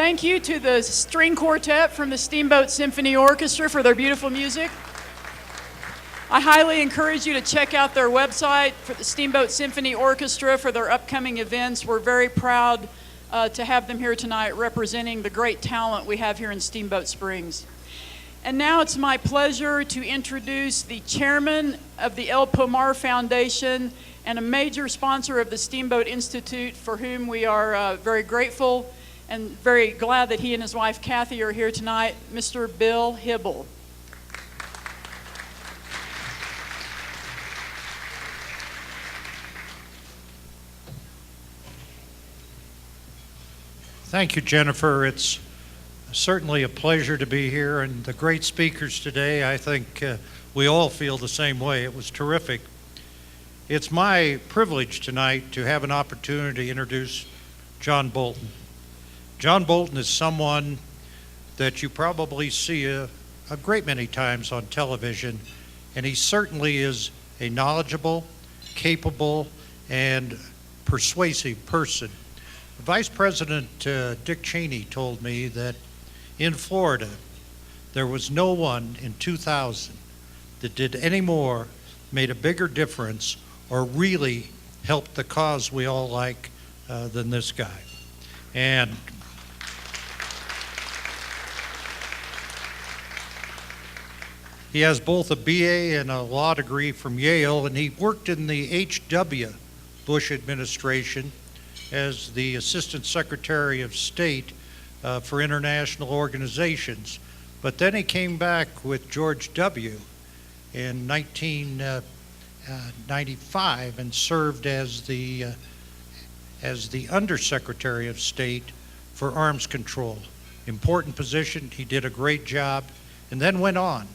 thank you to the string quartet from the Steamboat Symphony Orchestra for their beautiful music. I highly encourage you to check out their website for the Steamboat Symphony Orchestra for their upcoming events. We're very proud to have them here tonight representing the great talent we have here in Steamboat Springs. And now it's my pleasure to introduce the chairman of the El Pomar Foundation and a major sponsor of the Steamboat Institute, for whom we are very grateful and very glad that he and his wife Kathy are here tonight, Mr. Bill Hibble. Thank you, Jennifer. It's certainly a pleasure to be here, and the great speakers today, I think we all feel the same way. It was terrific. It's my privilege tonight to have an opportunity to introduce John Bolton. John Bolton is someone that you probably see a great many times on television, and he certainly is a knowledgeable, capable, and persuasive person. Vice President Dick Cheney told me that in Florida, there was no one in 2000 that did any more, made a bigger difference, or really helped the cause we all like than this guy. And he has both a BA and a law degree from Yale, and he worked in the H.W. Bush administration as the Assistant Secretary of State for international organizations. But then he came back with George W. in 1995 and served as the Undersecretary of State for Arms Control. Important position, he did a great job, and then went on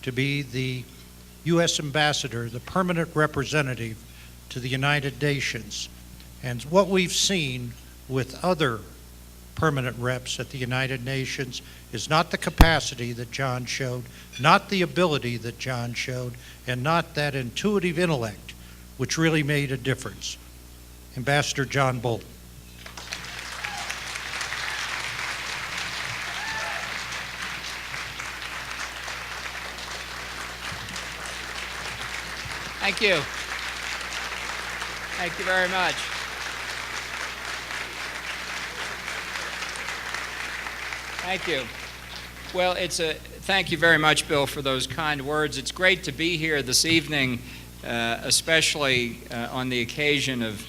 to be the U.S. Ambassador, the permanent representative to the United Nations. And what we've seen with other permanent reps at the United Nations is not the capacity that John showed, not the ability that John showed, and not that intuitive intellect which really made a difference. Ambassador John Bolton. Thank you. Thank you very much. Thank you. Well, thank you very much, Bill, for those kind words. It's great to be here this evening, especially on the occasion of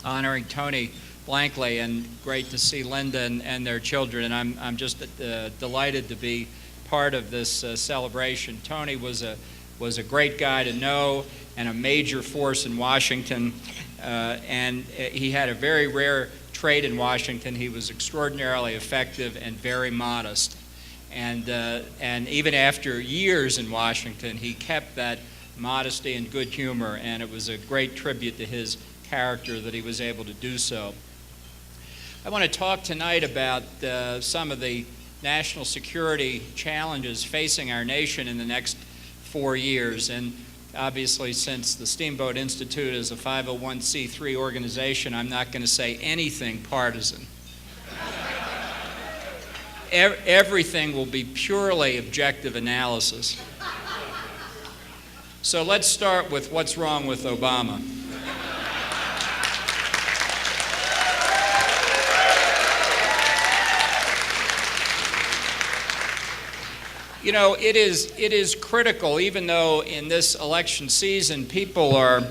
honoring Tony Blankley, and great to see Linda and their children. And I'm just delighted to be part of this celebration. Tony was a great guy to know and a major force in Washington, and he had a very rare trait in Washington. He was extraordinarily effective and very modest. And even after years in Washington, he kept that modesty and good humor, and it was a great tribute to his character that he was able to do so. I want to talk tonight about some of the national security challenges facing our nation in the next 4 years. And obviously, since the Steamboat Institute is a 501c3 organization, I'm not going to say anything partisan. Everything will be purely objective analysis. So let's start with what's wrong with Obama. You know, it is critical, even though in this election season people are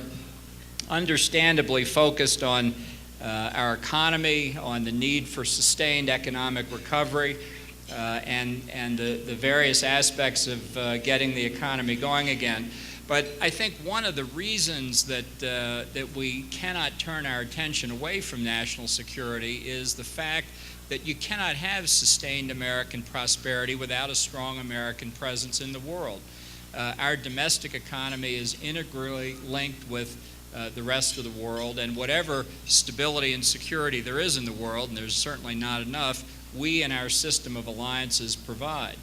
understandably focused on our economy, on the need for sustained economic recovery, and the various aspects of getting the economy going again. But I think one of the reasons that we cannot turn our attention away from national security is the fact that you cannot have sustained American prosperity without a strong American presence in the world. Our domestic economy is integrally linked with the rest of the world, and whatever stability and security there is in the world, and there's certainly not enough, we and our system of alliances provide.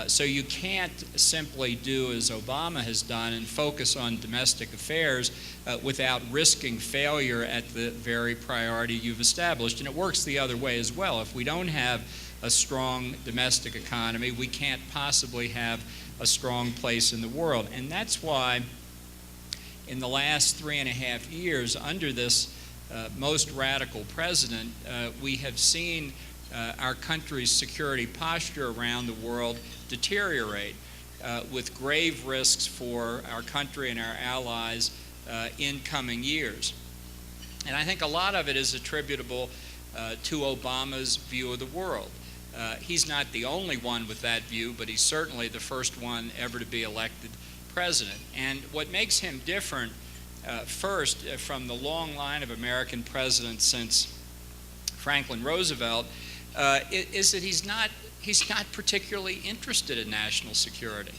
So you can't simply do as Obama has done and focus on domestic affairs without risking failure at the very priority you've established. And it works the other way as well. If we don't have a strong domestic economy, we can't possibly have a strong place in the world. And that's why in the last 3.5 years, under this most radical president, we have seen our country's security posture around the world deteriorate with grave risks for our country and our allies in coming years. And I think a lot of it is attributable to Obama's view of the world. He's not the only one with that view, but he's certainly the first one ever to be elected president. And what makes him different, first, from the long line of American presidents since Franklin Roosevelt, is that he's not particularly interested in national security.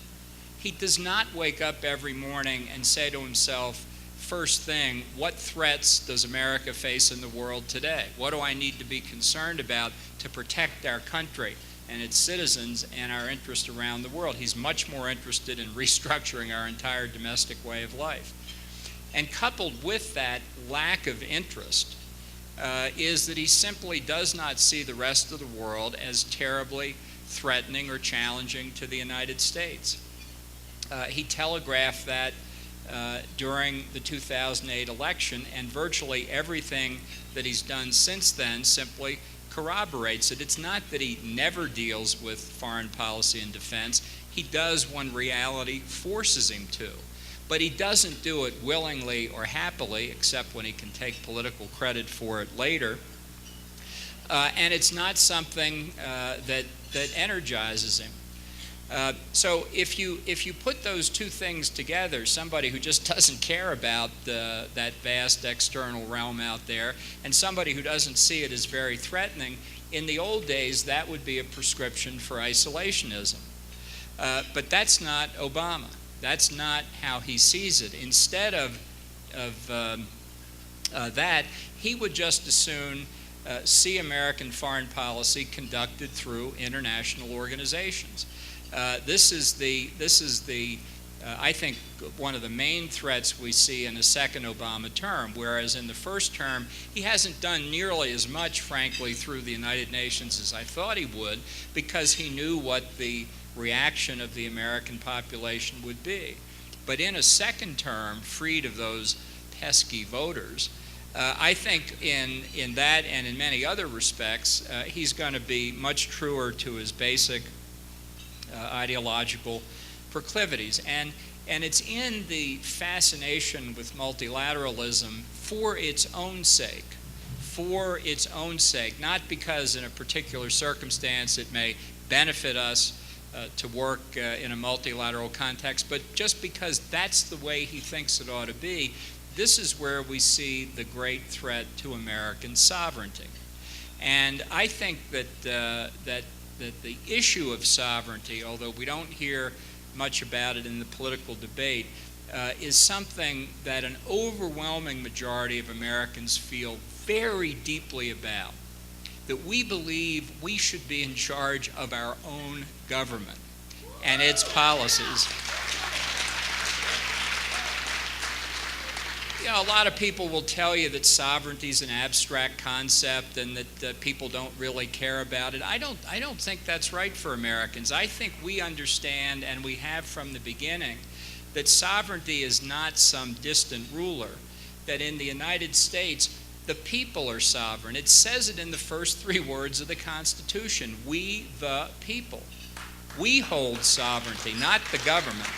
He does not wake up every morning and say to himself, first thing, what threats does America face in the world today? What do I need to be concerned about to protect our country and its citizens and our interests around the world? He's much more interested in restructuring our entire domestic way of life. And coupled with that lack of interest is that he simply does not see the rest of the world as terribly threatening or challenging to the United States. He telegraphed that during the 2008 election, and virtually everything that he's done since then simply corroborates it. It's not that he never deals with foreign policy and defense. He does when reality forces him to. But he doesn't do it willingly or happily, except when he can take political credit for it later. And it's not something that energizes him. So if you put those two things together, somebody who just doesn't care about that vast external realm out there, and somebody who doesn't see it as very threatening, in the old days that would be a prescription for isolationism. But that's not Obama. That's not how he sees it. Instead of that, he would just as soon see American foreign policy conducted through international organizations. This is the I think one of the main threats we see in the second Obama term, whereas in the first term he hasn't done nearly as much, frankly, through the United Nations as I thought he would, because he knew what the reaction of the American population would be. But in a second term, freed of those pesky voters, I think in that and in many other respects, he's going to be much truer to his basic ideological proclivities. And it's in the fascination with multilateralism for its own sake, not because in a particular circumstance it may benefit us to work in a multilateral context, but just because that's the way he thinks it ought to be. This is where we see the great threat to American sovereignty. And I think that the issue of sovereignty, although we don't hear much about it in the political debate, is something that an overwhelming majority of Americans feel very deeply about. That we believe we should be in charge of our own government and its policies. You know, a lot of people will tell you that sovereignty is an abstract concept and that people don't really care about it. I don't think that's right for Americans. I think we understand, and we have from the beginning, that sovereignty is not some distant ruler, that in the United States, the people are sovereign. It says it in the first three words of the Constitution. We, the people. We hold sovereignty, not the government.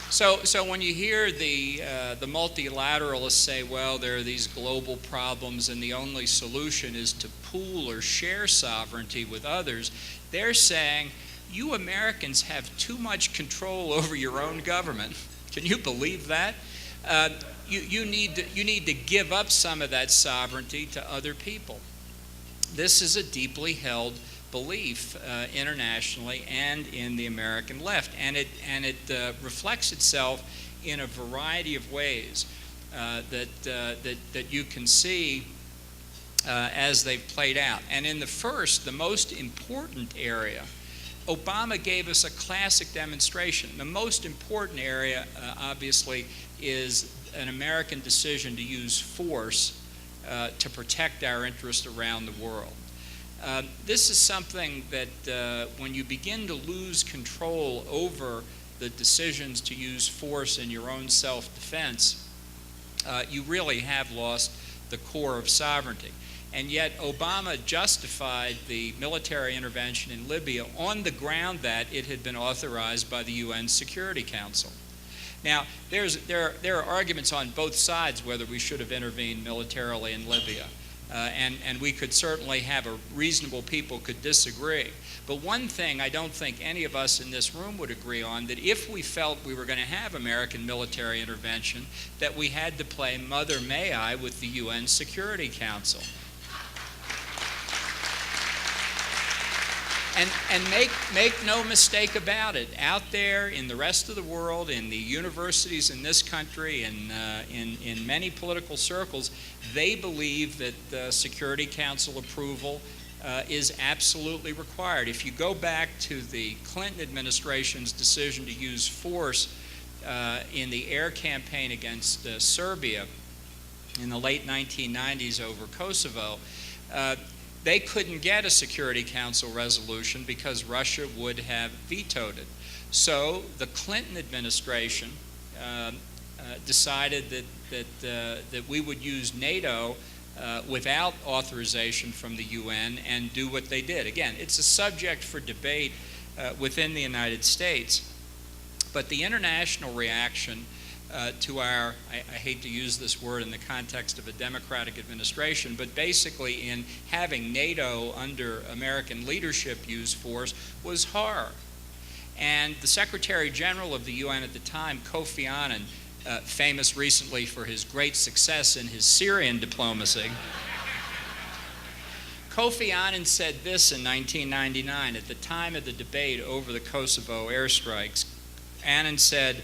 So when you hear the multilateralists say, well, there are these global problems and the only solution is to pool or share sovereignty with others, they're saying, you Americans have too much control over your own government. Can you believe that? You need to give up some of that sovereignty to other people. This is a deeply held belief internationally and in the American left, and it reflects itself in a variety of ways that you can see as they've played out. And in the most important area Obama gave us a classic demonstration. The most important area, obviously, is an American decision to use force to protect our interests around the world. This is something that when you begin to lose control over the decisions to use force in your own self-defense, you really have lost the core of sovereignty. And yet Obama justified the military intervention in Libya on the ground that it had been authorized by the UN Security Council. Now, there are arguments on both sides whether we should have intervened militarily in Libya. And we could certainly have reasonable people could disagree. But one thing I don't think any of us in this room would agree on, that if we felt we were going to have American military intervention, that we had to play Mother May I with the UN Security Council. And make no mistake about it, out there in the rest of the world, in the universities in this country, and in many political circles, they believe that Security Council approval is absolutely required. If you go back to the Clinton administration's decision to use force in the air campaign against Serbia in the late 1990s over Kosovo, they couldn't get a Security Council resolution because Russia would have vetoed it. So the Clinton administration decided that we would use NATO without authorization from the UN and do what they did. Again, it's a subject for debate within the United States. But the international reaction to our, I hate to use this word in the context of a democratic administration, but basically in having NATO under American leadership use force was horror. And the Secretary General of the UN at the time, Kofi Annan, famous recently for his great success in his Syrian diplomacy, Kofi Annan said this in 1999 at the time of the debate over the Kosovo airstrikes. Annan said,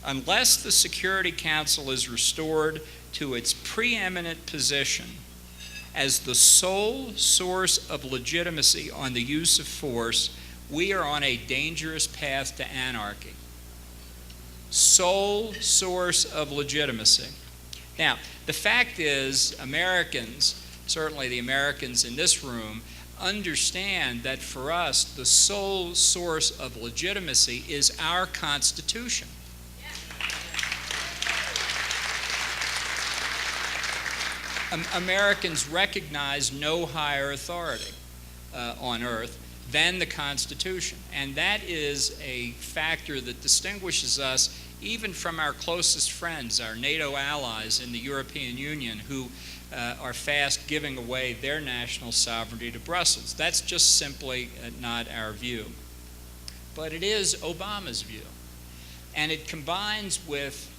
"Unless the Security Council is restored to its preeminent position as the sole source of legitimacy on the use of force, we are on a dangerous path to anarchy." Sole source of legitimacy. Now, the fact is, Americans, certainly the Americans in this room, understand that for us, the sole source of legitimacy is our Constitution. Americans recognize no higher authority on earth than the Constitution. And that is a factor that distinguishes us even from our closest friends, our NATO allies in the European Union, who are fast giving away their national sovereignty to Brussels. That's just simply not our view. But it is Obama's view. And it combines with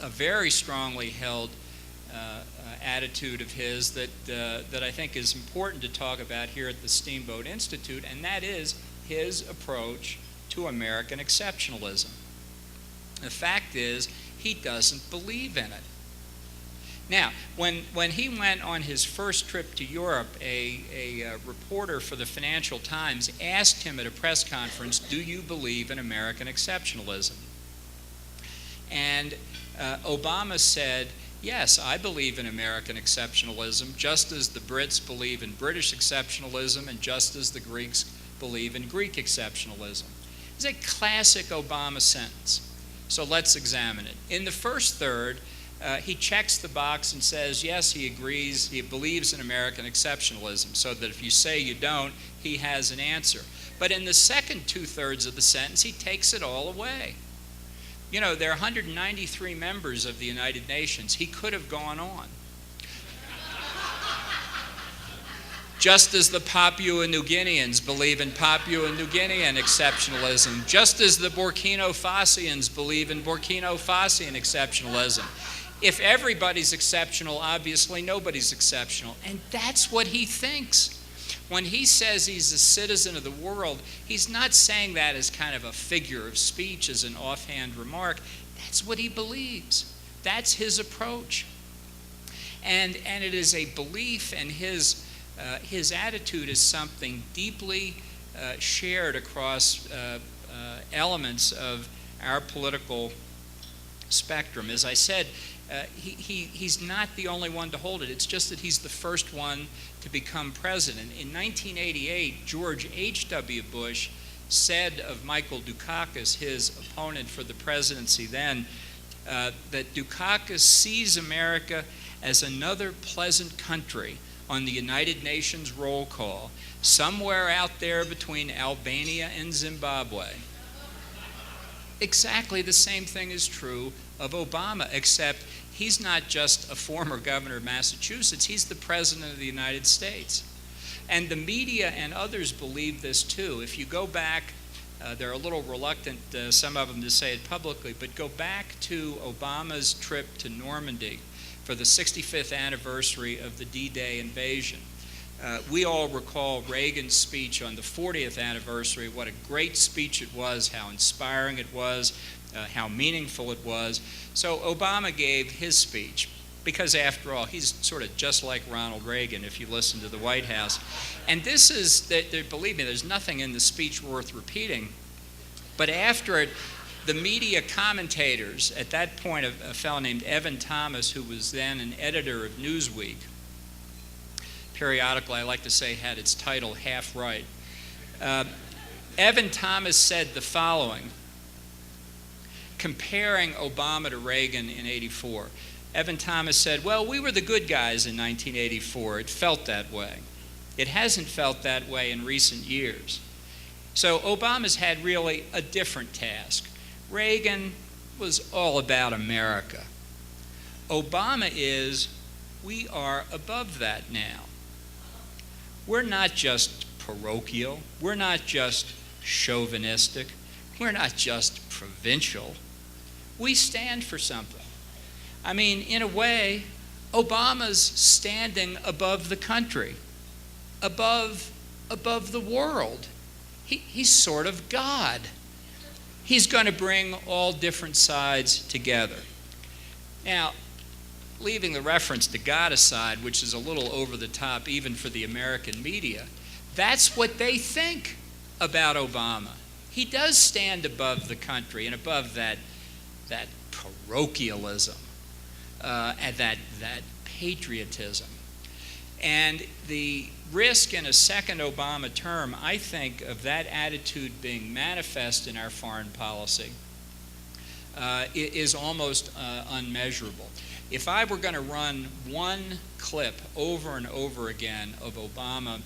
a very strongly held attitude of his that I think is important to talk about here at the Steamboat Institute, and that is his approach to American exceptionalism. The fact is, he doesn't believe in it. Now, when he went on his first trip to Europe, a reporter for the Financial Times asked him at a press conference, "Do you believe in American exceptionalism?" And Obama said, "Yes, I believe in American exceptionalism, just as the Brits believe in British exceptionalism and just as the Greeks believe in Greek exceptionalism." It's a classic Obama sentence. So let's examine it. In the first third, he checks the box and says, yes, he agrees, he believes in American exceptionalism, so that if you say you don't, he has an answer. But in the second two-thirds of the sentence, he takes it all away. You know, there are 193 members of the United Nations. He could have gone on. Just as the Papua New Guineans believe in Papua New Guinean exceptionalism, just as the Burkina Fasosians believe in Burkina Faso exceptionalism. If everybody's exceptional, obviously nobody's exceptional. And that's what he thinks. When he says he's a citizen of the world, he's not saying that as kind of a figure of speech, as an offhand remark. That's what he believes. That's his approach. And it is a belief, and his attitude is something deeply shared across elements of our political spectrum. As I said, he's not the only one to hold it. It's just that he's the first one to become president. In 1988, George H.W. Bush said of Michael Dukakis, his opponent for the presidency then, that Dukakis sees America as another pleasant country on the United Nations roll call, somewhere out there between Albania and Zimbabwe. Exactly the same thing is true of Obama, except he's not just a former governor of Massachusetts, he's the president of the United States. And the media and others believe this too. If you go back, they're a little reluctant, some of them, to say it publicly, but go back to Obama's trip to Normandy for the 65th anniversary of the D-Day invasion. We all recall Reagan's speech on the 40th anniversary, what a great speech it was, how inspiring it was, how meaningful it was. So Obama gave his speech, because after all, he's sort of just like Ronald Reagan if you listen to the White House. And this is, believe me, there's nothing in the speech worth repeating, but after it, the media commentators, at that point a fellow named Evan Thomas, who was then an editor of Newsweek, periodical, I like to say, had its title half right. Evan Thomas said the following, comparing Obama to Reagan in '84. Evan Thomas said, well, we were the good guys in 1984. It felt that way. It hasn't felt that way in recent years. So Obama's had really a different task. Reagan was all about America. Obama is, we are above that now. We're not just parochial. We're not just chauvinistic. We're not just provincial. We stand for something. I mean, in a way, Obama's standing above the country, above the world. He's sort of God. He's going to bring all different sides together. Now, leaving the reference to God aside, which is a little over the top even for the American media, that's what they think about Obama. He does stand above the country and above that parochialism and that patriotism. And the risk in a second Obama term, I think, of that attitude being manifest in our foreign policy is almost unmeasurable. If I were going to run one clip over and over again of Obama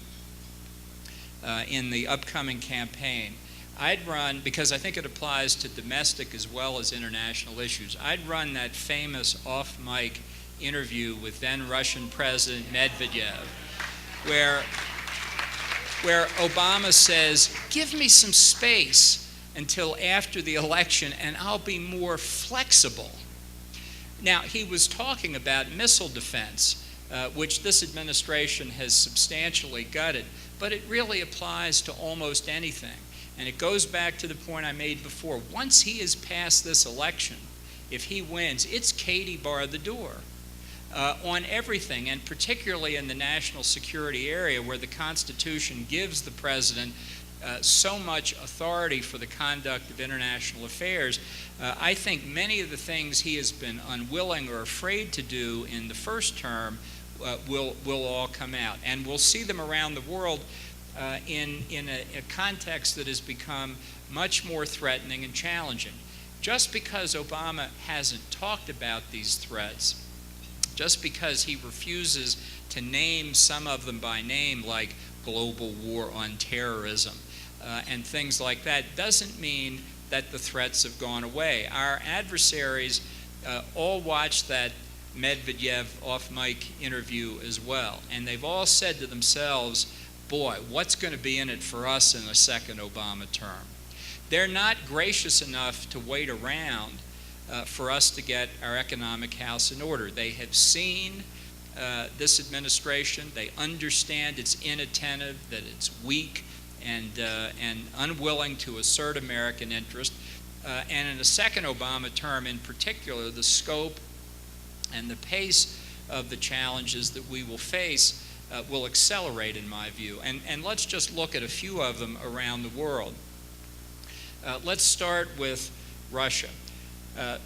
in the upcoming campaign, I'd run, because I think it applies to domestic as well as international issues, I'd run that famous off-mic interview with then Russian President Medvedev, where Obama says, give me some space until after the election and I'll be more flexible. Now, he was talking about missile defense, which this administration has substantially gutted, but it really applies to almost anything. And it goes back to the point I made before. Once he has passed this election, if he wins, it's Katie bar the door on everything, and particularly in the national security area where the Constitution gives the president so much authority for the conduct of international affairs. I think many of the things he has been unwilling or afraid to do in the first term will all come out. And we'll see them around the world in a context that has become much more threatening and challenging. Just because Obama hasn't talked about these threats, just because he refuses to name some of them by name, like global war on terrorism and things like that, doesn't mean that the threats have gone away. Our adversaries all watched that Medvedev off-mic interview as well, and they've all said to themselves, boy, what's going to be in it for us in a second Obama term? They're not gracious enough to wait around for us to get our economic house in order. They have seen this administration. They understand it's inattentive, that it's weak, and unwilling to assert American interest. And in a second Obama term in particular, the scope and the pace of the challenges that we will face will accelerate, in my view. And let's just look at a few of them around the world. Let's start with Russia.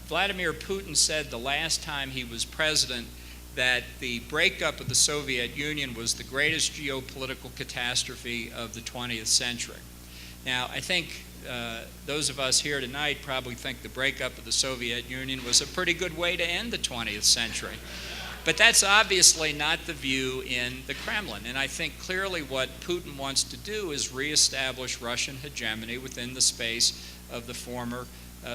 Vladimir Putin said the last time he was president that the breakup of the Soviet Union was the greatest geopolitical catastrophe of the 20th century. Now, I think those of us here tonight probably think the breakup of the Soviet Union was a pretty good way to end the 20th century. But that's obviously not the view in the Kremlin. And I think clearly what Putin wants to do is reestablish Russian hegemony within the space of the former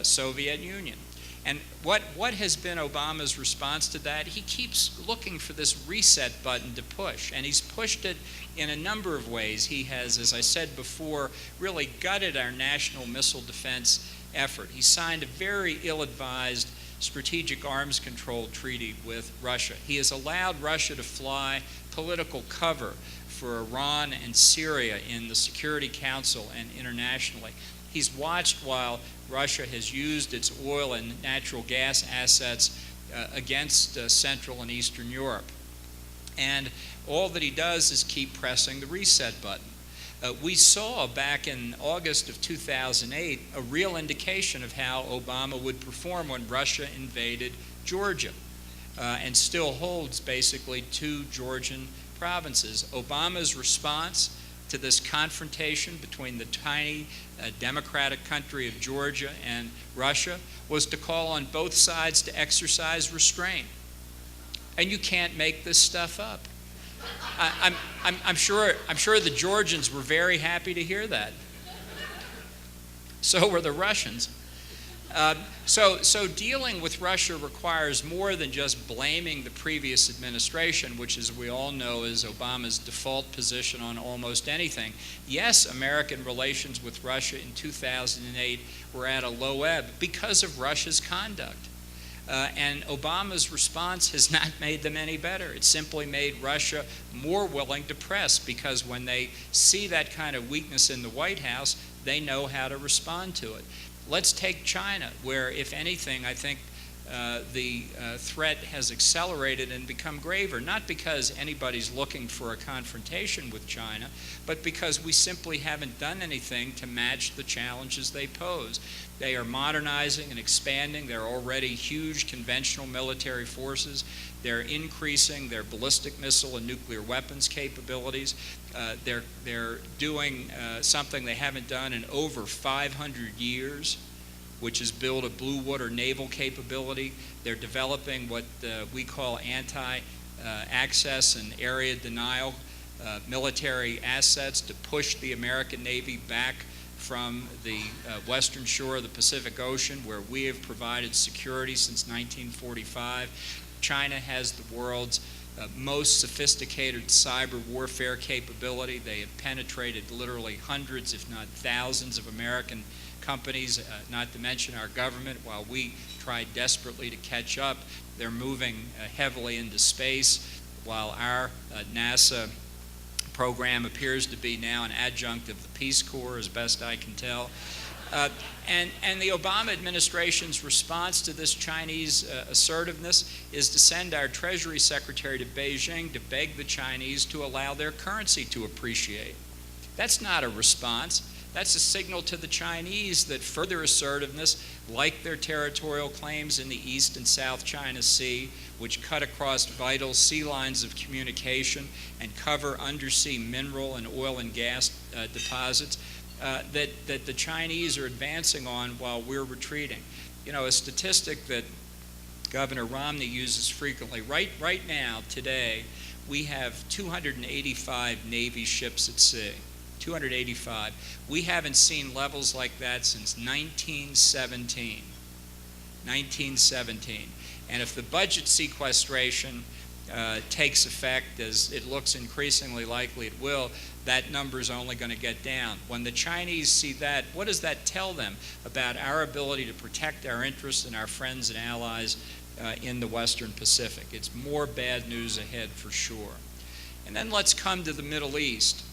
Soviet Union. And what has been Obama's response to that? He keeps looking for this reset button to push, and he's pushed it in a number of ways. He has, as I said before, really gutted our national missile defense effort. He signed a very ill-advised strategic arms control treaty with Russia. He has allowed Russia to fly political cover for Iran and Syria in the Security Council and internationally. He's watched while Russia has used its oil and natural gas assets against Central and Eastern Europe. And all that he does is keep pressing the reset button. We saw back in August of 2008 a real indication of how Obama would perform when Russia invaded Georgia and still holds basically 2 Georgian provinces. Obama's response to this confrontation between the tiny democratic country of Georgia and Russia was to call on both sides to exercise restraint. And you can't make this stuff up. I'm sure the Georgians were very happy to hear that. So were the Russians. So dealing with Russia requires more than just blaming the previous administration, which, as we all know, is Obama's default position on almost anything. Yes, American relations with Russia in 2008 were at a low ebb because of Russia's conduct. And Obama's response has not made them any better. It simply made Russia more willing to press, because when they see that kind of weakness in the White House, they know how to respond to it. Let's take China, where, if anything, I think the threat has accelerated and become graver, not because anybody's looking for a confrontation with China, but because we simply haven't done anything to match the challenges they pose. They are modernizing and expanding their already huge conventional military forces. They're increasing their ballistic missile and nuclear weapons capabilities. They're doing something they haven't done in over 500 years, which is build a blue water naval capability. They're developing what we call anti-access and area denial military assets to push the American Navy back from the western shore of the Pacific Ocean, where we have provided security since 1945. China has the world's most sophisticated cyber warfare capability. They have penetrated literally hundreds, if not thousands, of American companies, not to mention our government. While we try desperately to catch up, they're moving heavily into space, while our NASA program appears to be now an adjunct of the Peace Corps, as best I can tell. And the Obama administration's response to this Chinese assertiveness is to send our Treasury Secretary to Beijing to beg the Chinese to allow their currency to appreciate. That's not a response. That's a signal to the Chinese that further assertiveness, like their territorial claims in the East and South China Sea, which cut across vital sea lines of communication and cover undersea mineral and oil and gas deposits, that the Chinese are advancing on while we're retreating. You know, a statistic that Governor Romney uses frequently, right now, today, we have 285 Navy ships at sea. 285. We haven't seen levels like that since 1917. 1917. And if the budget sequestration takes effect, as it looks increasingly likely it will, that number is only going to get down. When the Chinese see that, what does that tell them about our ability to protect our interests and our friends and allies in the Western Pacific? It's more bad news ahead for sure. And then let's come to the Middle East,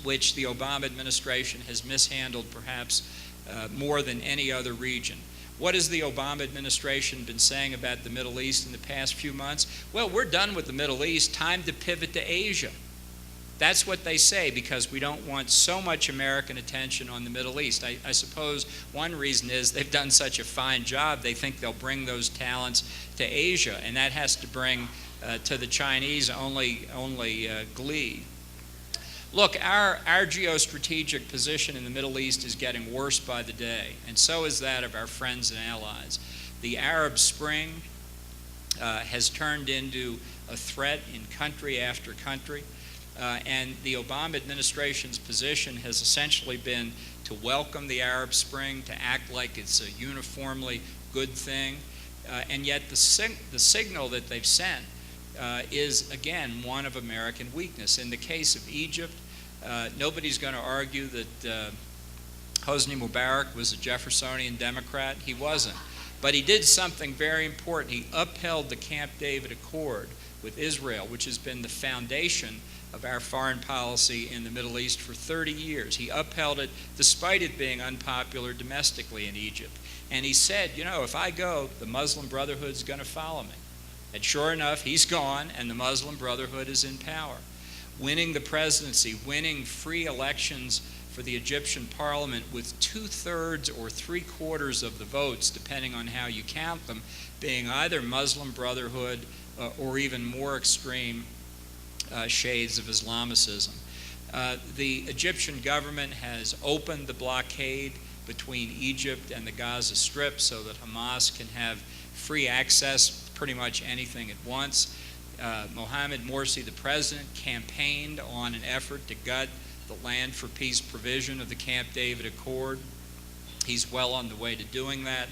which the Obama administration has mishandled perhaps more than any other region. What has the Obama administration been saying about the Middle East in the past few months? Well, we're done with the Middle East. Time to pivot to Asia. That's what they say, because we don't want so much American attention on the Middle East. I suppose one reason is they've done such a fine job, they think they'll bring those talents to Asia, and that has to bring to the Chinese only glee. Look, our geostrategic position in the Middle East is getting worse by the day, and so is that of our friends and allies. The Arab Spring has turned into a threat in country after country, and the Obama administration's position has essentially been to welcome the Arab Spring, to act like it's a uniformly good thing, and yet the signal that they've sent is, again, one of American weakness. In the case of Egypt, nobody's going to argue that Hosni Mubarak was a Jeffersonian Democrat. He wasn't. But he did something very important. He upheld the Camp David Accord with Israel, which has been the foundation of our foreign policy in the Middle East for 30 years. He upheld it despite it being unpopular domestically in Egypt. And he said, you know, if I go, the Muslim Brotherhood's going to follow me. And sure enough, he's gone, and the Muslim Brotherhood is in power. Winning the presidency, winning free elections for the Egyptian parliament with 2/3 or 3/4 of the votes, depending on how you count them, being either Muslim Brotherhood or even more extreme shades of Islamicism. The Egyptian government has opened the blockade between Egypt and the Gaza Strip so that Hamas can have free access to pretty much anything it wants. Mohamed Morsi, the president, campaigned on an effort to gut the Land for Peace provision of the Camp David Accord. He's well on the way to doing that.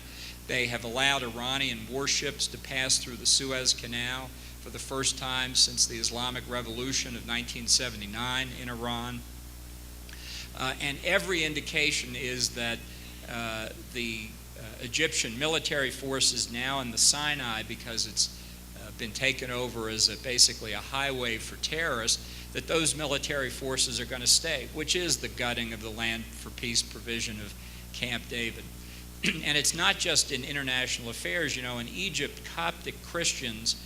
They have allowed Iranian warships to pass through the Suez Canal for the first time since the Islamic Revolution of 1979 in Iran. And every indication is that the Egyptian military forces now in the Sinai, because it's been taken over as basically a highway for terrorists, that those military forces are going to stay, which is the gutting of the Land for Peace provision of Camp David. And it's not just in international affairs. You know, in Egypt, Coptic Christians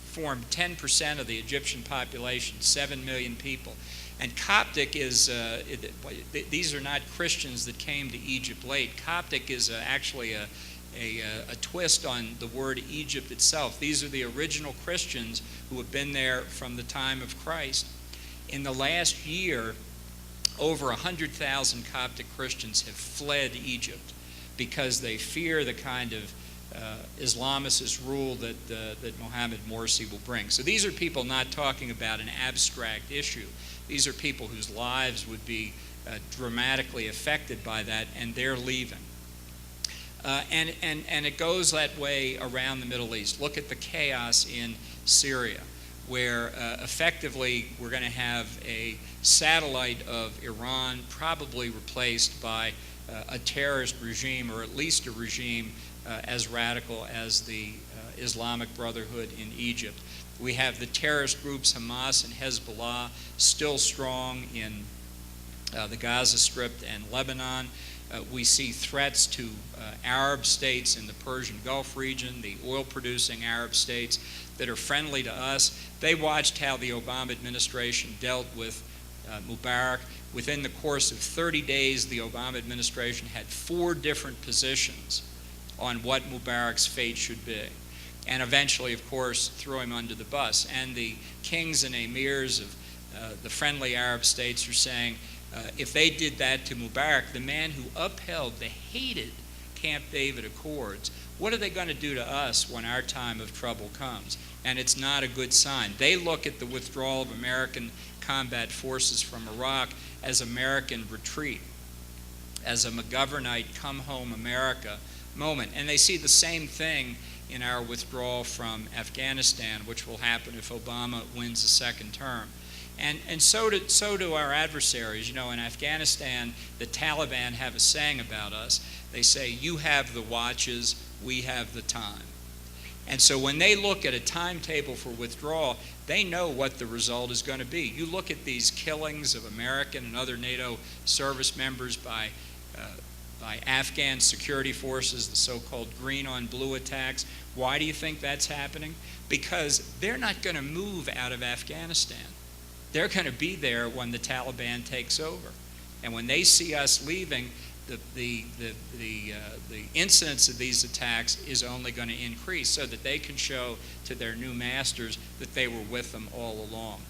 form 10% of the Egyptian population, 7 million people. And Coptic is, these are not Christians that came to Egypt late. Coptic is actually a twist on the word Egypt itself. These are the original Christians who have been there from the time of Christ. In the last year, over 100,000 Coptic Christians have fled Egypt because they fear the kind of Islamicist rule that Mohamed Morsi will bring. So these are people not talking about an abstract issue. These are people whose lives would be dramatically affected by that, and they're leaving. And it goes that way around the Middle East. Look at the chaos in Syria, where effectively we're going to have a satellite of Iran probably replaced by a terrorist regime, or at least a regime as radical as the Islamic Brotherhood in Egypt. We have the terrorist groups Hamas and Hezbollah still strong in the Gaza Strip and Lebanon. We see threats to Arab states in the Persian Gulf region, the oil-producing Arab states that are friendly to us. They watched how the Obama administration dealt with Mubarak. Within the course of 30 days, the Obama administration had 4 different positions on what Mubarak's fate should be. And eventually, of course, threw him under the bus. And the kings and emirs of the friendly Arab states are saying, if they did that to Mubarak, the man who upheld the hated Camp David Accords, what are they going to do to us when our time of trouble comes? And it's not a good sign. They look at the withdrawal of American combat forces from Iraq as American retreat, as a McGovernite come home America moment. And they see the same thing in our withdrawal from Afghanistan, which will happen if Obama wins a second term. And so do our adversaries. You know, in Afghanistan, the Taliban have a saying about us. They say, you have the watches, we have the time. And so when they look at a timetable for withdrawal, they know what the result is going to be. You look at these killings of American and other NATO service members by by Afghan security forces, the so-called green on blue attacks. Why do you think that's happening? Because they're not going to move out of Afghanistan. They're going to be there when the Taliban takes over. And when they see us leaving, the incidence of these attacks is only going to increase so that they can show to their new masters that they were with them all along.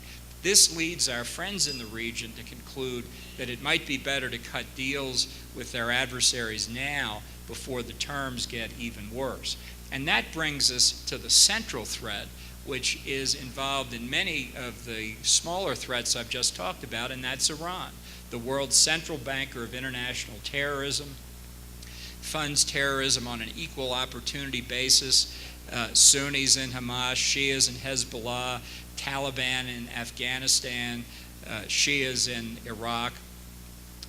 This leads our friends in the region to conclude that it might be better to cut deals with their adversaries now before the terms get even worse. And that brings us to the central threat, which is involved in many of the smaller threats I've just talked about, and that's Iran, the world's central banker of international terrorism, funds terrorism on an equal opportunity basis, Sunnis in Hamas, Shias in Hezbollah, Taliban in Afghanistan, Shias in Iraq,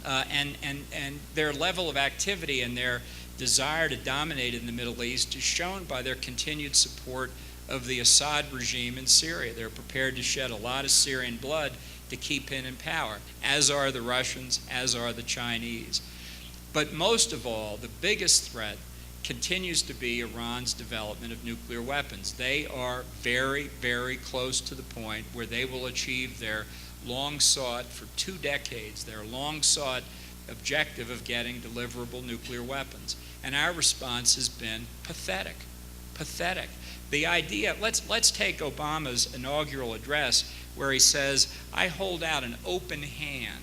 and their level of activity and their desire to dominate in the Middle East is shown by their continued support of the Assad regime in Syria. They're prepared to shed a lot of Syrian blood to keep him in power, as are the Russians, as are the Chinese. But most of all, the biggest threat continues to be Iran's development of nuclear weapons. They are very, very close to the point where they will achieve their long-sought, for 2 decades, their long-sought objective of getting deliverable nuclear weapons. And our response has been pathetic. Pathetic. The idea, let's take Obama's inaugural address where he says, I hold out an open hand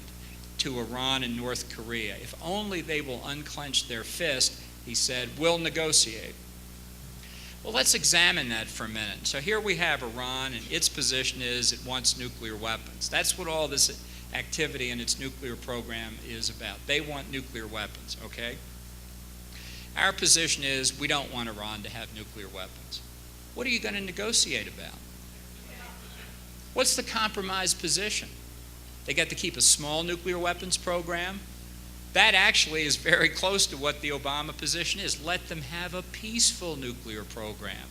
to Iran and North Korea. If only they will unclench their fist, he said, we'll negotiate. Well, let's examine that for a minute. So here we have Iran, and its position is it wants nuclear weapons. That's what all this activity in its nuclear program is about. They want nuclear weapons, okay? Our position is we don't want Iran to have nuclear weapons. What are you going to negotiate about? What's the compromise position? They get to keep a small nuclear weapons program? That actually is very close to what the Obama position is. Let them have a peaceful nuclear program.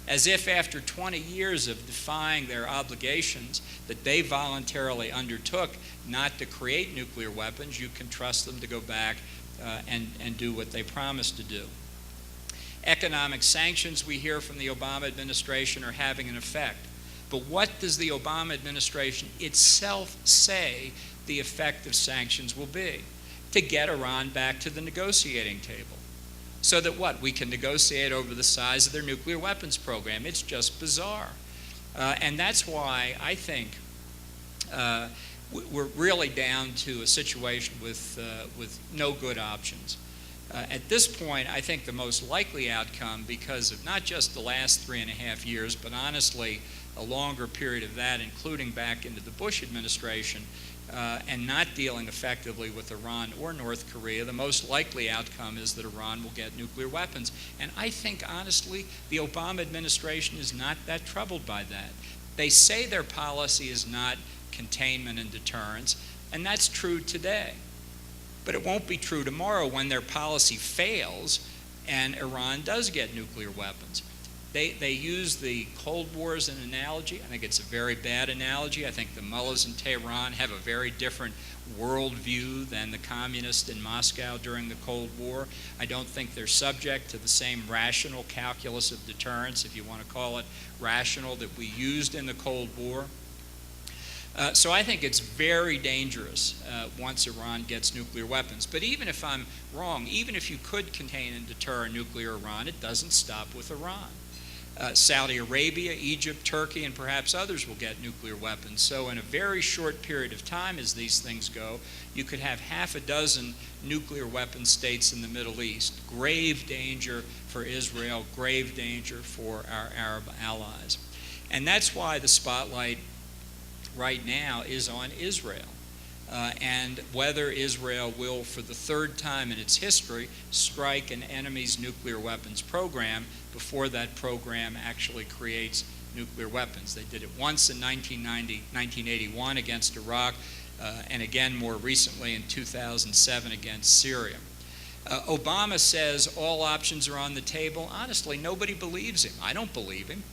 As if after 20 years of defying their obligations that they voluntarily undertook not to create nuclear weapons, you can trust them to go back and do what they promised to do. Economic sanctions, we hear from the Obama administration, are having an effect. But what does the Obama administration itself say the effect of sanctions will be? To get Iran back to the negotiating table. So that what? We can negotiate over the size of their nuclear weapons program. It's just bizarre. And that's why I think we're really down to a situation with no good options. At this point, I think the most likely outcome, because of not just the last 3.5 years, but honestly a longer period of that, including back into the Bush administration, and not dealing effectively with Iran or North Korea, the most likely outcome is that Iran will get nuclear weapons. And I think, honestly, the Obama administration is not that troubled by that. They say their policy is not containment and deterrence, and that's true today. But it won't be true tomorrow when their policy fails and Iran does get nuclear weapons. They use the Cold War as an analogy. I think it's a very bad analogy. I think the mullahs in Tehran have a very different worldview than the communists in Moscow during the Cold War. I don't think they're subject to the same rational calculus of deterrence, if you want to call it rational, that we used in the Cold War. So I think it's very dangerous once Iran gets nuclear weapons. But even if I'm wrong, even if you could contain and deter a nuclear Iran, it doesn't stop with Iran. Saudi Arabia, Egypt, Turkey, and perhaps others will get nuclear weapons. So in a very short period of time, as these things go, you could have 6 nuclear weapon states in the Middle East. Grave danger for Israel, grave danger for our Arab allies. And that's why the spotlight right now is on Israel. And whether Israel will, for the 3rd time in its history, strike an enemy's nuclear weapons program before that program actually creates nuclear weapons. They did it once in 1981 against Iraq, and again more recently in 2007 against Syria. Obama says all options are on the table. Honestly, nobody believes him. I don't believe him.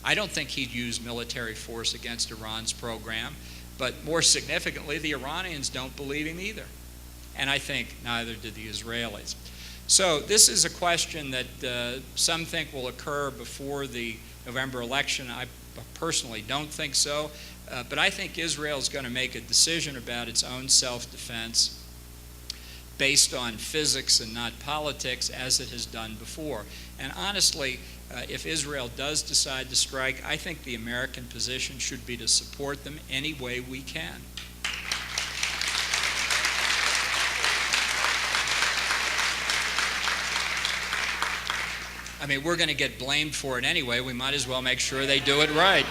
I don't think he'd use military force against Iran's program. But more significantly, the Iranians don't believe him either. And I think neither did the Israelis. So this is a question that some think will occur before the November election. I personally don't think so, but I think Israel is going to make a decision about its own self-defense based on physics and not politics, as it has done before. And honestly, if Israel does decide to strike, I think the American position should be to support them any way we can. I mean, we're going to get blamed for it anyway. We might as well make sure they do it right.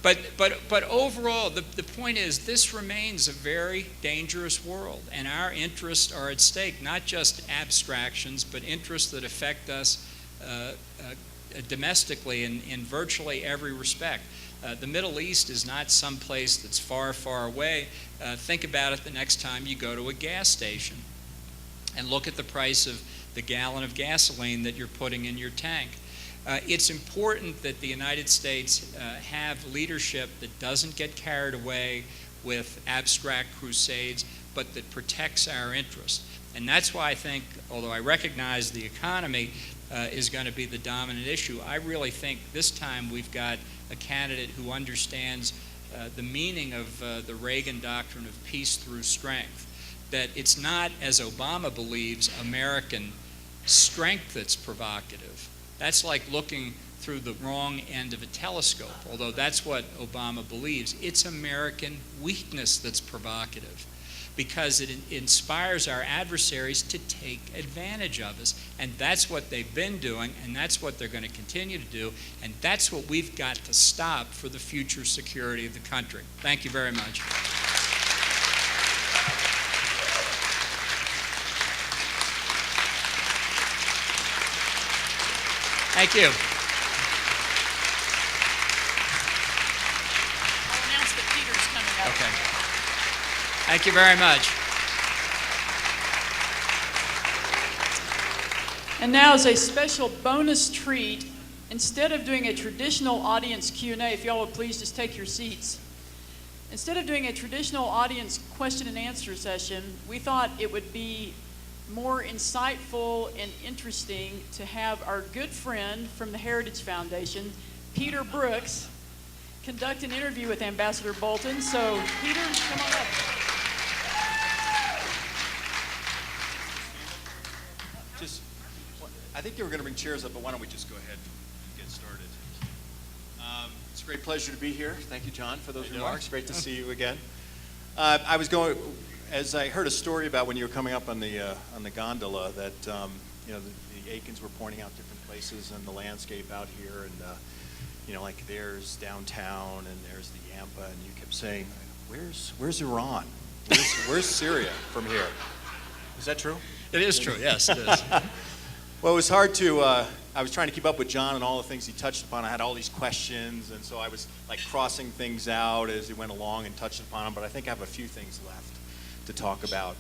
But overall, the point is, this remains a very dangerous world, and our interests are at stake, not just abstractions, but interests that affect us domestically in virtually every respect. The Middle East is not some place that's far, far away. Think about it the next time you go to a gas station and look at the price of the gallon of gasoline that you're putting in your tank. It's important that the United States have leadership that doesn't get carried away with abstract crusades, but that protects our interests. And that's why I think, although I recognize the economy is going to be the dominant issue, I really think this time we've got a candidate who understands the meaning of the Reagan doctrine of peace through strength, that it's not, as Obama believes, American strength that's provocative. That's like looking through the wrong end of a telescope, although that's what Obama believes. It's American weakness that's provocative, because it inspires our adversaries to take advantage of us. And that's what they've been doing, and that's what they're going to continue to do, and that's what we've got to stop for the future security of the country. Thank you very much. Thank you. I'll announce that Peter's coming up. Okay. Thank you very much. And now, as a special bonus treat, instead of doing a traditional audience Q&A, if y'all would please just take your seats. Instead of doing a traditional audience question and answer session, we thought it would be more insightful and interesting to have our good friend from the Heritage Foundation, Peter Brooks, conduct an interview with Ambassador Bolton. So, Peter, come on up. I think they were going to bring chairs up, but why don't we just go ahead and get started. It's a great pleasure to be here. Thank you, John, for those remarks. Great to see you again. As I heard a story about when you were coming up on the gondola, that the Aikens were pointing out different places in the landscape out here, and like there's downtown and there's the Yampa, and you kept saying, "Where's Iran? Where's Syria from here?" Is that true? It is true. Yes, it is. Well, it was hard to. I was trying to keep up with John and all the things he touched upon. I had all these questions, and so I was like crossing things out as he went along and touched upon them. But I think I have a few things left to talk about.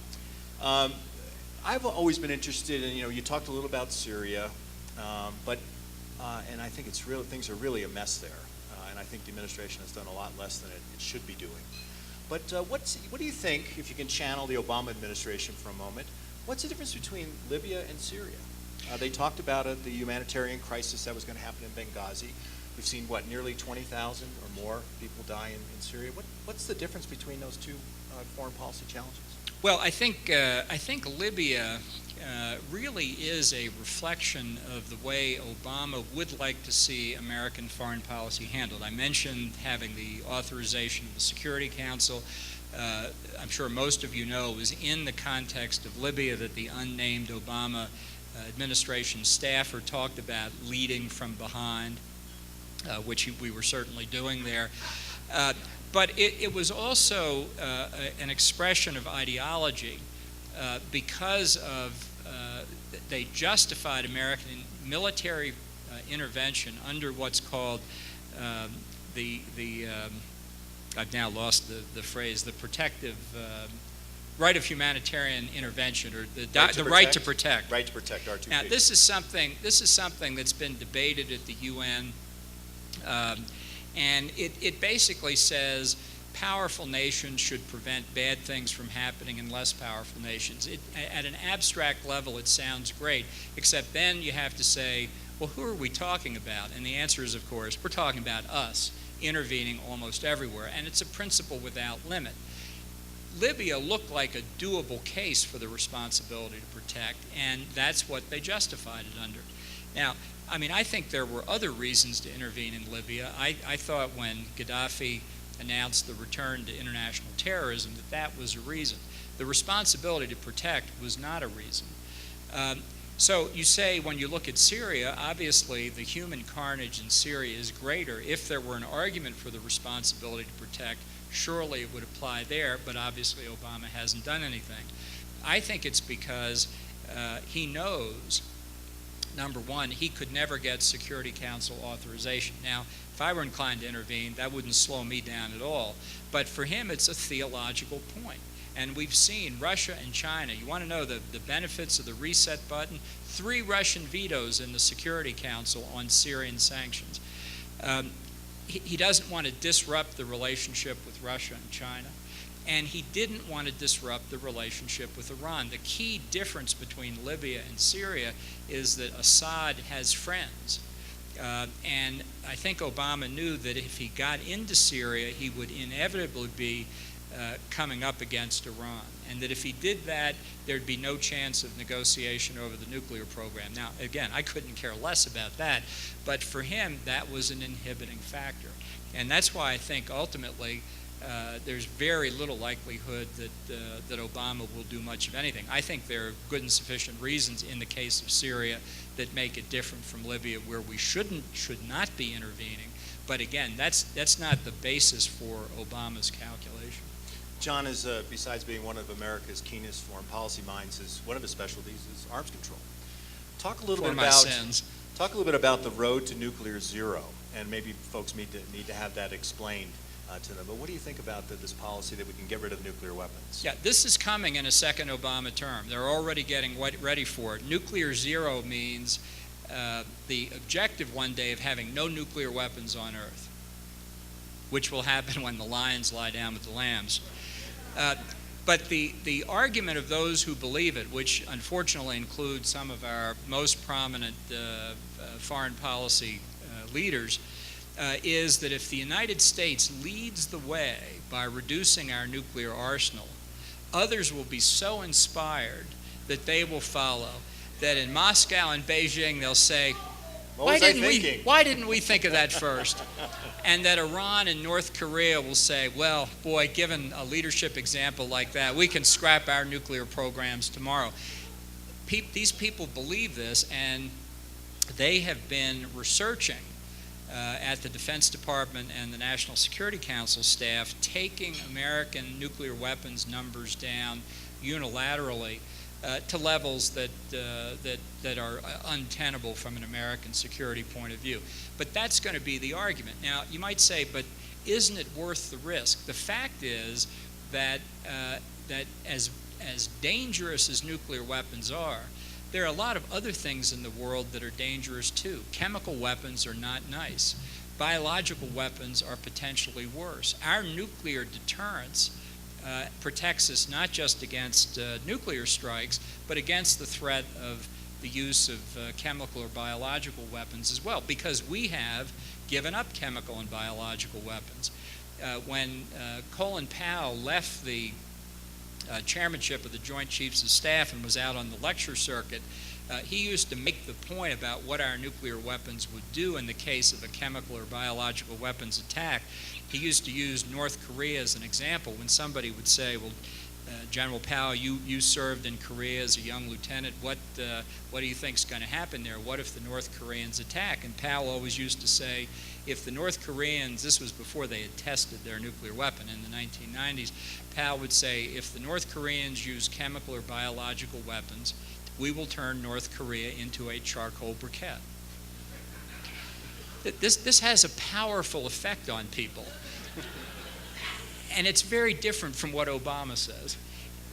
I've always been interested in, you talked a little about Syria, and I think things are really a mess there, and I think the administration has done a lot less than it should be doing. But what do you think, if you can channel the Obama administration for a moment, what's the difference between Libya and Syria? They talked about the humanitarian crisis that was going to happen in Benghazi. We've seen, nearly 20,000 or more people die in Syria. What's the difference between those two foreign policy challenges? Well, I think Libya really is a reflection of the way Obama would like to see American foreign policy handled. I mentioned having the authorization of the Security Council. I'm sure most of you know it was in the context of Libya that the unnamed Obama administration staffer talked about leading from behind, which we were certainly doing there. But it was also an expression of ideology because of they justified American military intervention under what's called I've now lost the phrase, the protective right of humanitarian intervention, or the right to protect. Right to protect, R2P. Now, this is something that's been debated at the UN, and it basically says powerful nations should prevent bad things from happening in less powerful nations. At an abstract level, it sounds great, except then you have to say, well, who are we talking about? And the answer is, of course, we're talking about us, intervening almost everywhere, and it's a principle without limit. Libya looked like a doable case for the responsibility to protect, and that's what they justified it under. Now, I mean, I think there were other reasons to intervene in Libya. I thought when Gaddafi announced the return to international terrorism that was a reason. The responsibility to protect was not a reason. So you say when you look at Syria, obviously the human carnage in Syria is greater. If there were an argument for the responsibility to protect, surely it would apply there, but obviously Obama hasn't done anything. I think it's because he knows, number one, he could never get Security Council authorization. Now, if I were inclined to intervene, that wouldn't slow me down at all. But for him, it's a theological point. And we've seen Russia and China. You want to know the benefits of the reset button? 3 Russian vetoes in the Security Council on Syrian sanctions. He doesn't want to disrupt the relationship with Russia and China. And he didn't want to disrupt the relationship with Iran. The key difference between Libya and Syria is that Assad has friends. And I think Obama knew that if he got into Syria, he would inevitably be coming up against Iran, and that if he did that, there'd be no chance of negotiation over the nuclear program. Now, again, I couldn't care less about that, but for him, that was an inhibiting factor. And that's why I think ultimately there's very little likelihood that Obama will do much of anything. I think there are good and sufficient reasons in the case of Syria that make it different from Libya, where we should not be intervening. But again, that's not the basis for Obama's calculation. John is, besides being one of America's keenest foreign policy minds, one of his specialties is arms control. Talk a little bit about the road to nuclear zero, and maybe folks need to have that explained to them. But what do you think about this policy that we can get rid of nuclear weapons? Yeah, this is coming in a second Obama term. They're already getting ready for it. Nuclear zero means the objective one day of having no nuclear weapons on Earth, which will happen when the lions lie down with the lambs. But the argument of those who believe it, which unfortunately includes some of our most prominent foreign policy leaders, is that if the United States leads the way by reducing our nuclear arsenal, others will be so inspired that they will follow. That in Moscow and Beijing they'll say, why didn't we think of that first? And that Iran and North Korea will say, well, boy, given a leadership example like that, we can scrap our nuclear programs tomorrow. These people believe this, and they have been researching at the Defense Department and the National Security Council staff, taking American nuclear weapons numbers down unilaterally to levels that are untenable from an American security point of view. But that's going to be the argument. Now, you might say, but isn't it worth the risk? The fact is that as dangerous as nuclear weapons are, there are a lot of other things in the world that are dangerous too. Chemical weapons are not nice. Biological weapons are potentially worse. Our nuclear deterrence protects us not just against nuclear strikes, but against the threat of the use of chemical or biological weapons as well, because we have given up chemical and biological weapons. When Colin Powell left the chairmanship of the Joint Chiefs of Staff and was out on the lecture circuit, he used to make the point about what our nuclear weapons would do in the case of a chemical or biological weapons attack. He used to use North Korea as an example when somebody would say, well, General Powell, you served in Korea as a young lieutenant. What do you think is going to happen there? What if the North Koreans attack? And Powell always used to say, if the North Koreans, this was before they had tested their nuclear weapon in the 1990s, Powell would say, if the North Koreans use chemical or biological weapons, we will turn North Korea into a charcoal briquette. This has a powerful effect on people. And it's very different from what Obama says.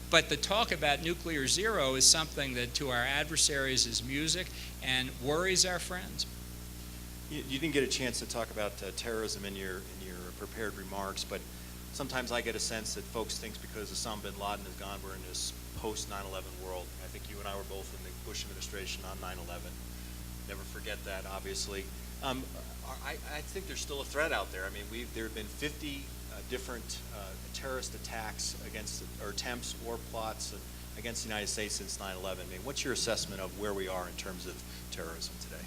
But the talk about nuclear zero is something that to our adversaries is music and worries our friends. You didn't get a chance to talk about terrorism in your prepared remarks, but sometimes I get a sense that folks think because Osama bin Laden is gone, we're in this post 9/11 world. I think you and I were both in the Bush administration on 9/11. Never forget that, obviously. I think there's still a threat out there. I mean, there have been 50 different terrorist attacks against, or attempts or plots against the United States since 9/11. I mean, what's your assessment of where we are in terms of terrorism today?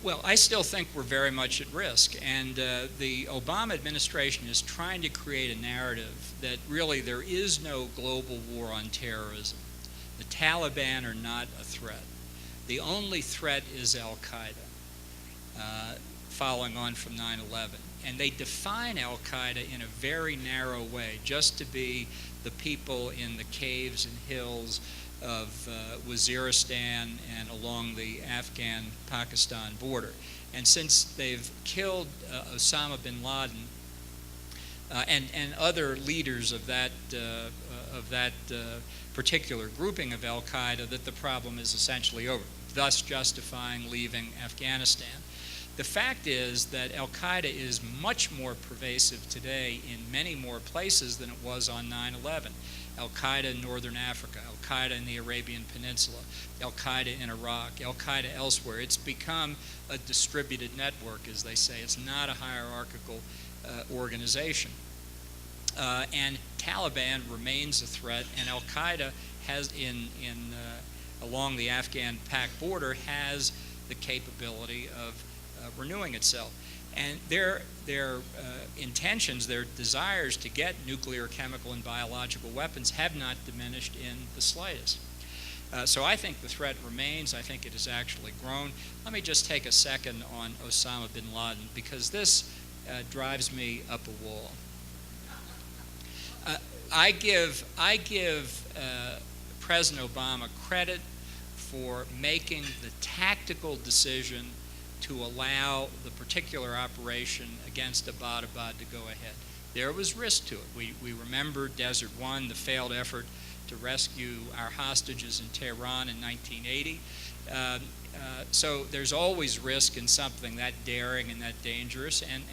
Well, I still think we're very much at risk, and the Obama administration is trying to create a narrative that really there is no global war on terrorism. The Taliban are not a threat. The only threat is Al-Qaeda, following on from 9/11. And they define Al-Qaeda in a very narrow way, just to be the people in the caves and hills of Waziristan and along the Afghan-Pakistan border. And since they've killed Osama bin Laden and other leaders of that particular grouping of Al-Qaeda, that the problem is essentially over, thus justifying leaving Afghanistan. The fact is that Al-Qaeda is much more pervasive today in many more places than it was on 9/11. Al-Qaeda in northern Africa, Al-Qaeda in the Arabian Peninsula, Al-Qaeda in Iraq, Al-Qaeda elsewhere. It's become a distributed network, as they say. It's not a hierarchical organization. And Taliban remains a threat, and Al-Qaeda has along the Afghan-Pak border has the capability of renewing itself. And their intentions, their desires to get nuclear, chemical, and biological weapons have not diminished in the slightest. So I think the threat remains. I think it has actually grown. Let me just take a second on Osama bin Laden, because this drives me up a wall. I give President Obama credit for making the tactical decision to allow the particular operation against Abbottabad to go ahead. There was risk to it. We remember Desert One, the failed effort to rescue our hostages in Tehran in 1980. So there's always risk in something that daring and that dangerous, and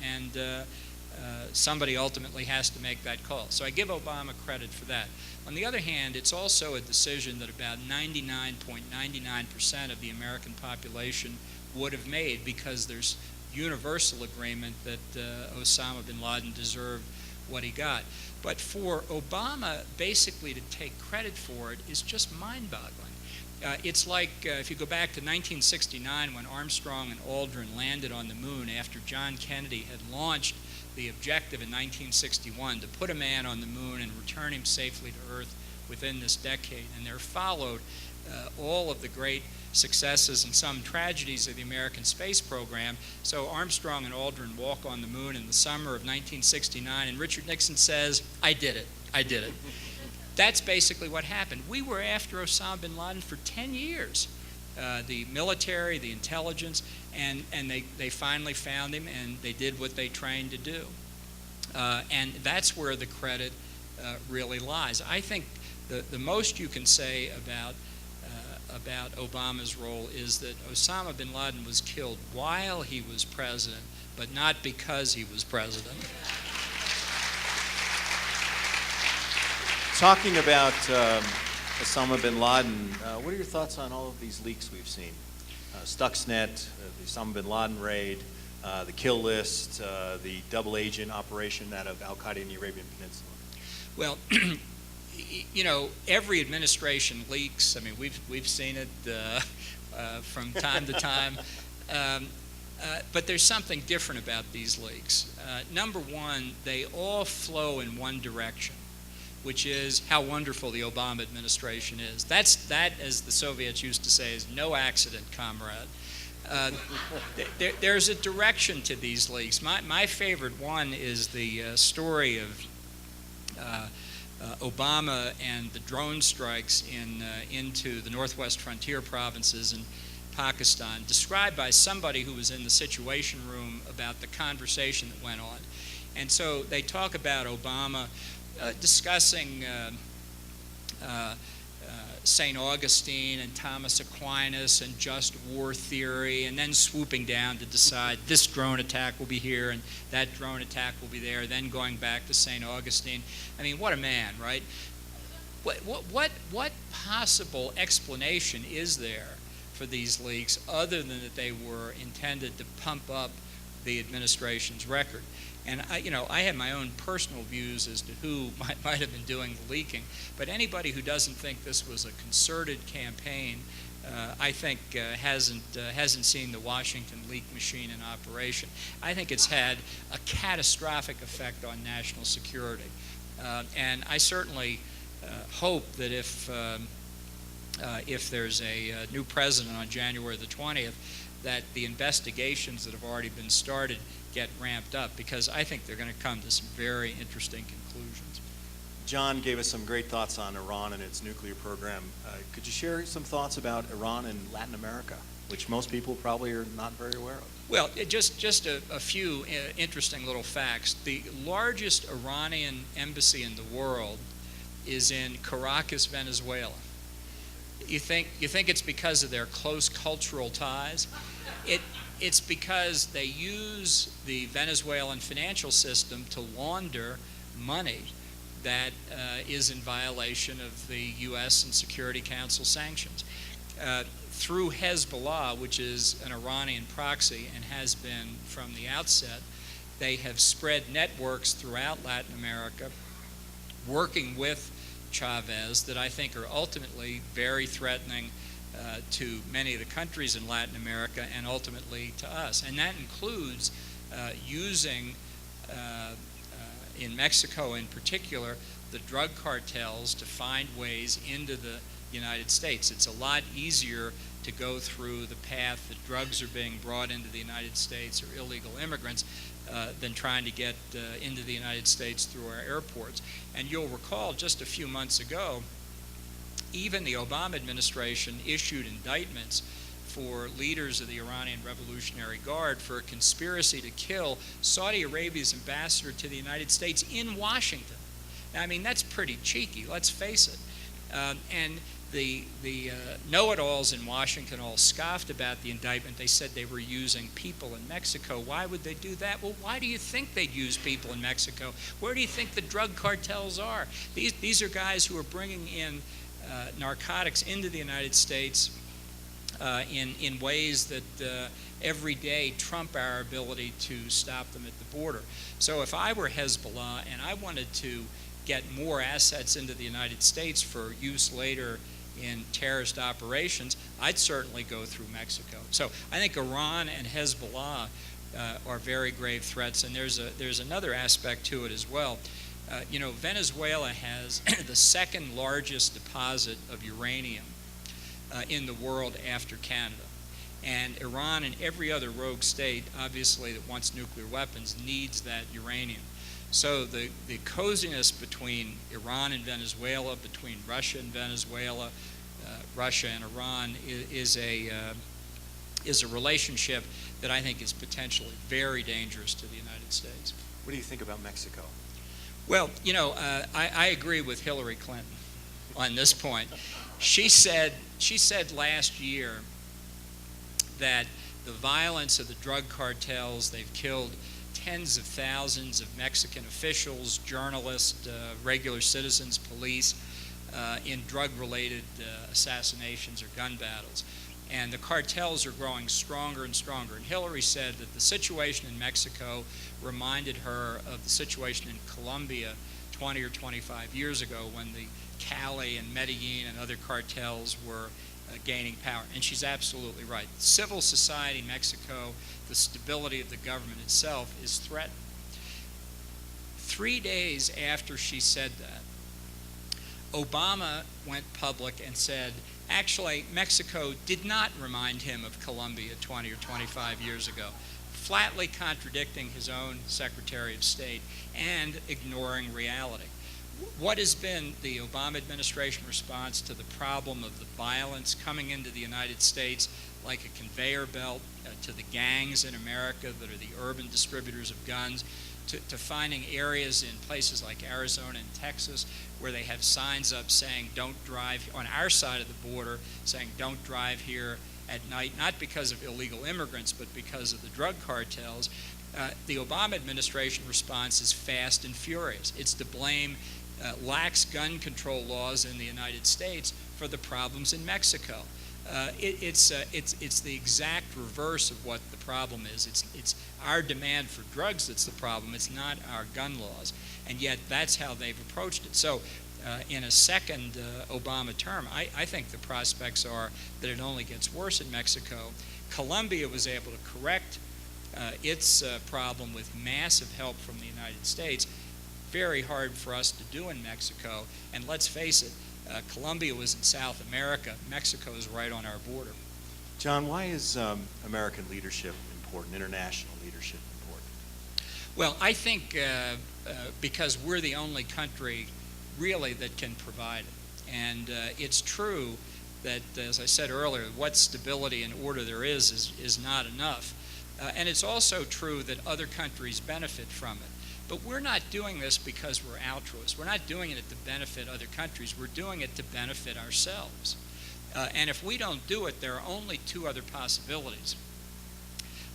somebody ultimately has to make that call. So I give Obama credit for that. On the other hand, it's also a decision that about 99.99% of the American population would have made, because there's universal agreement that Osama bin Laden deserved what he got. But for Obama basically to take credit for it is just mind-boggling. It's like if you go back to 1969, when Armstrong and Aldrin landed on the moon after John Kennedy had launched the objective in 1961 to put a man on the moon and return him safely to Earth within this decade. And there followed all of the great successes and some tragedies of the American space program. So Armstrong and Aldrin walk on the moon in the summer of 1969, and Richard Nixon says, "I did it. I did it." That's basically what happened. We were after Osama bin Laden for 10 years. The military, the intelligence, and they finally found him, and they did what they trained to do. And that's where the credit really lies. I think the most you can say about Obama's role is that Osama bin Laden was killed while he was president, but not because he was president. Talking about Osama bin Laden, what are your thoughts on all of these leaks we've seen? Stuxnet, the Osama bin Laden raid, the kill list, the double agent operation out of Al-Qaeda in the Arabian Peninsula. Well, you know, every administration leaks. I mean, we've seen it from time to time. But there's something different about these leaks. Number one, they all flow in one direction, which is how wonderful the Obama administration is. That, as the Soviets used to say, is no accident, comrade. There's a direction to these leaks. My favorite one is the story of Obama and the drone strikes into the northwest frontier provinces in Pakistan, described by somebody who was in the Situation Room about the conversation that went on. And so they talk about Obama discussing St. Augustine and Thomas Aquinas and just war theory, and then swooping down to decide this drone attack will be here and that drone attack will be there, then going back to St. Augustine. I mean, what a man, right? What possible explanation is there for these leaks other than that they were intended to pump up the administration's record? And I have my own personal views as to who might have been doing the leaking, but anybody who doesn't think this was a concerted campaign, I think hasn't seen the Washington leak machine in operation. I think it's had a catastrophic effect on national security, and I certainly hope that if there's a new president on January the 20th, that the investigations that have already been started get ramped up, because I think they're going to come to some very interesting conclusions. John gave us some great thoughts on Iran and its nuclear program. Could you share some thoughts about Iran and Latin America, which most people probably are not very aware of? Well, just a few interesting little facts. The largest Iranian embassy in the world is in Caracas, Venezuela. You think it's because of their close cultural ties? It's because they use the Venezuelan financial system to launder money that is in violation of the U.S. and Security Council sanctions. Through Hezbollah, which is an Iranian proxy and has been from the outset, they have spread networks throughout Latin America, working with Chavez, that I think are ultimately very threatening to many of the countries in Latin America and ultimately to us. And that includes using, in Mexico in particular, the drug cartels to find ways into the United States. It's a lot easier to go through the path that drugs are being brought into the United States or illegal immigrants than trying to get into the United States through our airports. And you'll recall just a few months ago, even the Obama administration issued indictments for leaders of the Iranian Revolutionary Guard for a conspiracy to kill Saudi Arabia's ambassador to the United States in Washington. Now, I mean, that's pretty cheeky, let's face it. And the know-it-alls in Washington all scoffed about the indictment. They said they were using people in Mexico. Why would they do that? Well, why do you think they'd use people in Mexico? Where do you think the drug cartels are? These are guys who are bringing in narcotics into the United States in ways that every day trump our ability to stop them at the border. So if I were Hezbollah and I wanted to get more assets into the United States for use later in terrorist operations, I'd certainly go through Mexico. So I think Iran and Hezbollah are very grave threats, and there's another aspect to it as well. Venezuela has the second largest deposit of uranium in the world after Canada. And Iran and every other rogue state, obviously, that wants nuclear weapons needs that uranium. So the coziness between Iran and Venezuela, between Russia and Venezuela, Russia and Iran is a relationship that I think is potentially very dangerous to the United States. What do you think about Mexico? Well, I agree with Hillary Clinton on this point. She said last year that the violence of the drug cartels, they've killed tens of thousands of Mexican officials, journalists, regular citizens, police, in drug-related assassinations or gun battles. And the cartels are growing stronger and stronger. And Hillary said that the situation in Mexico reminded her of the situation in Colombia 20 or 25 years ago when the Cali and Medellin and other cartels were gaining power. And she's absolutely right. Civil society in Mexico, the stability of the government itself is threatened. 3 days after she said that, Obama went public and said, actually, Mexico did not remind him of Colombia 20 or 25 years ago, flatly contradicting his own Secretary of State and ignoring reality. What has been the Obama administration response to the problem of the violence coming into the United States like a conveyor belt to the gangs in America that are the urban distributors of guns, to finding areas in places like Arizona and Texas where they have signs up saying don't drive, on our side of the border, saying don't drive here at night, not because of illegal immigrants, but because of the drug cartels. The Obama administration response is fast and furious. It's to blame lax gun control laws in the United States for the problems in Mexico. It's the exact reverse of what the problem is. It's our demand for drugs that's the problem. It's not our gun laws. And yet that's how they've approached it. So in a second Obama term, I think the prospects are that it only gets worse in Mexico. Colombia was able to correct its problem with massive help from the United States. Very hard for us to do in Mexico. And let's face it, Colombia was in South America. Mexico is right on our border. John, why is American leadership important, international leadership important? Well, I think because we're the only country really that can provide it. And it's true that, as I said earlier, what stability and order there is not enough. And it's also true that other countries benefit from it. But we're not doing this because we're altruists. We're not doing it to benefit other countries. We're doing it to benefit ourselves. And if we don't do it, there are only two other possibilities.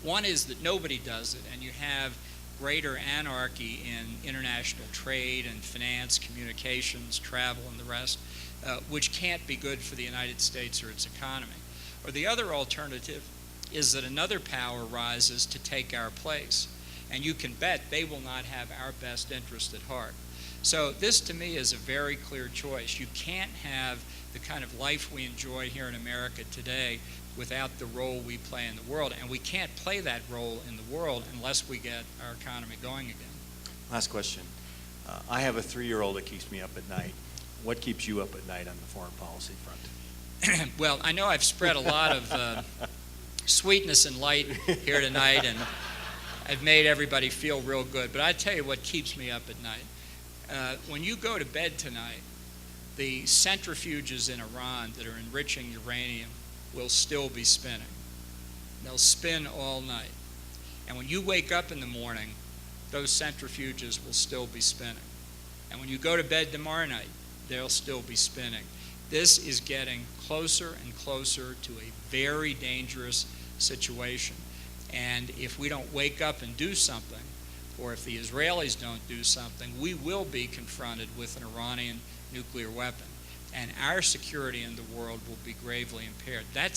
One is that nobody does it, and you have greater anarchy in international trade and finance, communications, travel, and the rest, which can't be good for the United States or its economy. Or the other alternative is that another power rises to take our place. And you can bet they will not have our best interest at heart. So this, to me, is a very clear choice. You can't have the kind of life we enjoy here in America today without the role we play in the world. And we can't play that role in the world unless we get our economy going again. Last question. I have a 3-year-old that keeps me up at night. What keeps you up at night on the foreign policy front? Well, I know I've spread a lot of sweetness and light here tonight, and I've made everybody feel real good. But I tell you what keeps me up at night. When you go to bed tonight, the centrifuges in Iran that are enriching uranium will still be spinning. They'll spin all night. And when you wake up in the morning, those centrifuges will still be spinning. And when you go to bed tomorrow night, they'll still be spinning. This is getting closer and closer to a very dangerous situation. And if we don't wake up and do something, or if the Israelis don't do something, we will be confronted with an Iranian nuclear weapon. And our security in the world will be gravely impaired. I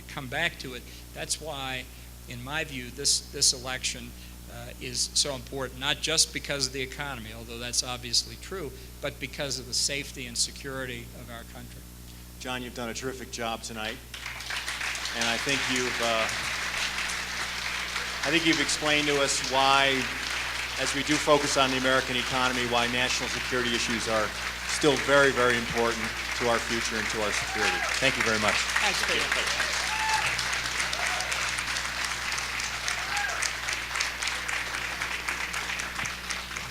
come back to it. That's why, in my view, this election is so important, not just because of the economy, although that's obviously true, but because of the safety and security of our country. John, you've done a terrific job tonight. And I think you've explained to us why, as we do focus on the American economy, why national security issues are still very, very important to our future and to our security. Thank you very much. Thanks, Peter.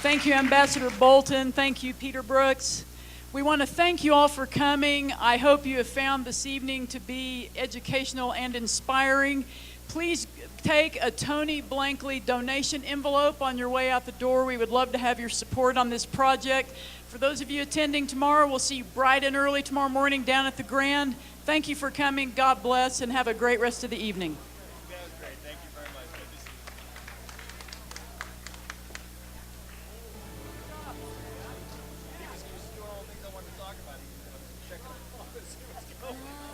Thank you, Ambassador Bolton. Thank you, Peter Brooks. We want to thank you all for coming. I hope you have found this evening to be educational and inspiring. Please take a Tony Blankley donation envelope on your way out the door. We would love to have your support on this project. For those of you attending tomorrow, we'll see you bright and early tomorrow morning down at the Grand. Thank you for coming. God bless, and have a great rest of the evening. He was doing all the things I wanted to talk about. He was checking off as he was going.